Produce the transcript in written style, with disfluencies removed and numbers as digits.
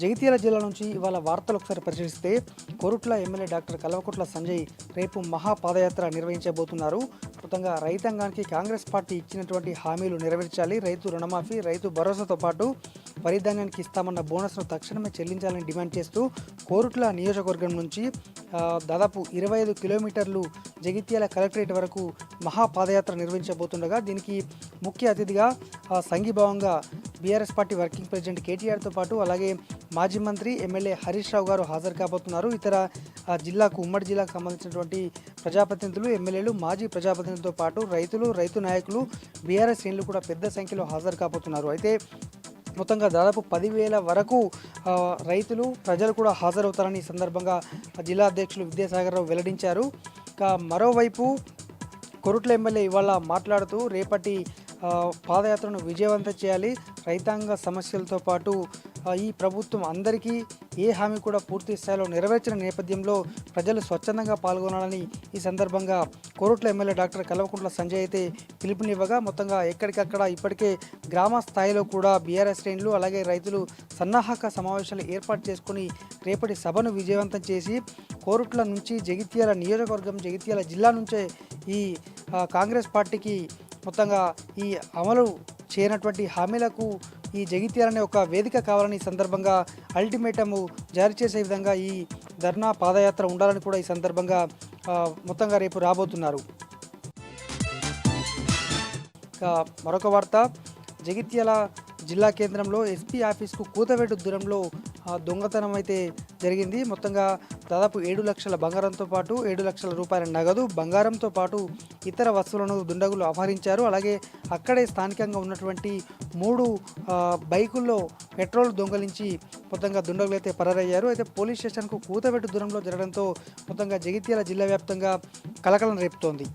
జగిత్యాల జిల్లా నుంచి ఇవాళ వార్తలు ఒకసారి పరిశీలిస్తే కోరుట్ల ఎమ్మెల్యే డాక్టర్ కల్వకుంట్ల సంజయ్ రేపు మహా పాదయాత్ర నిర్వహించబోతున్నారు. మొత్తంగా రైతాంగానికి కాంగ్రెస్ పార్టీ ఇచ్చినటువంటి హామీలు నెరవేర్చాలి, రైతు రుణమాఫీ, రైతు భరోసాతో పాటు వరి ధాన్యానికి ఇస్తామన్న బోనస్ను తక్షణమే చెల్లించాలని డిమాండ్ చేస్తూ కోరుట్ల నియోజకవర్గం నుంచి దాదాపు 25 కిలోమీటర్లు జగిత్యాల కలెక్టరేట్ వరకు మహా పాదయాత్ర నిర్వహించబోతుండగా దీనికి ముఖ్య అతిథిగా సంఘీభావంగా బీఆర్ఎస్ పార్టీ వర్కింగ్ ప్రెసిడెంట్ కేటీఆర్తో పాటు అలాగే మాజీ మంత్రి ఎమ్మెల్యే హరీష్ రావు గారు హాజరు కాబోతున్నారు. ఇతర ఉమ్మడి జిల్లాకు సంబంధించినటువంటి ప్రజాప్రతినిధులు, ఎమ్మెల్యేలు, మాజీ ప్రజాప్రతినిధులతో పాటు రైతులు, రైతు నాయకులు, బీఆర్ఎస్ శ్రేణులు కూడా పెద్ద సంఖ్యలో హాజరు కాబోతున్నారు. అయితే మొత్తంగా దాదాపు 10,000 వరకు రైతులు, ప్రజలు కూడా హాజరవుతారని ఈ సందర్భంగా జిల్లా అధ్యక్షులు విద్యాసాగర్ రావు వెల్లడించారు. మరోవైపు కొరుట్ల ఎమ్మెల్యే ఇవాళ మాట్లాడుతూ రేపటి పాదయాత్రను విజయవంతం చేయాలి, రైతాంగ సమస్యలతో పాటు ఈ ప్రభుత్వం అందరికీ ఏ హామీ కూడా పూర్తి స్థాయిలో నెరవేర్చిన నేపథ్యంలో ప్రజలు స్వచ్ఛందంగా పాల్గొనాలని ఈ సందర్భంగా కోరుట్ల ఎమ్మెల్యే డాక్టర్ కల్వకుంట్ల సంజయ్ అయితే పిలుపునివ్వగా మొత్తంగా ఎక్కడికక్కడ ఇప్పటికే గ్రామ స్థాయిలో కూడా బీఆర్ఎస్ శ్రేణులు అలాగే రైతులు సన్నాహక సమావేశాలు ఏర్పాటు చేసుకుని రేపటి సభను విజయవంతం చేసి కోరుట్ల నుంచి జగిత్యాల నియోజకవర్గం, జగిత్యాల జిల్లా నుంచే ఈ కాంగ్రెస్ పార్టీకి మొత్తంగా ఈ అమలు చేయనటువంటి హామీలకు ఈ జగిత్యాలనే ఒక వేదిక కావాలని సందర్భంగా అల్టిమేటము జారీ చేసే విధంగా ఈ ధర్నా పాదయాత్ర ఉండాలని కూడా ఈ సందర్భంగా మొత్తంగా రేపు రాబోతున్నారు. మరొక వార్త, జగిత్యాల జిల్లా కేంద్రంలో ఎస్పీ ఆఫీస్కు కూతవేటు దూరంలో దొంగతనం అయితే జరిగింది. మొత్తంగా దాదాపు 7 లక్షల బంగారంతో పాటు 7 లక్షల రూపాయల నగదు, బంగారంతో పాటు ఇతర వస్తువులను దుండగులు అపహరించారు. అలాగే అక్కడే స్థానికంగా ఉన్నటువంటి 3 బైకుల్లో పెట్రోల్ దొంగలించి మొత్తంగా దుండగులు అయితే పరారయ్యారు. అయితే పోలీస్ స్టేషన్కు కూతవేటు దూరంలో జరగడంతో మొత్తంగా జగిత్యాల జిల్లా వ్యాప్తంగా కలకలం రేపుతోంది.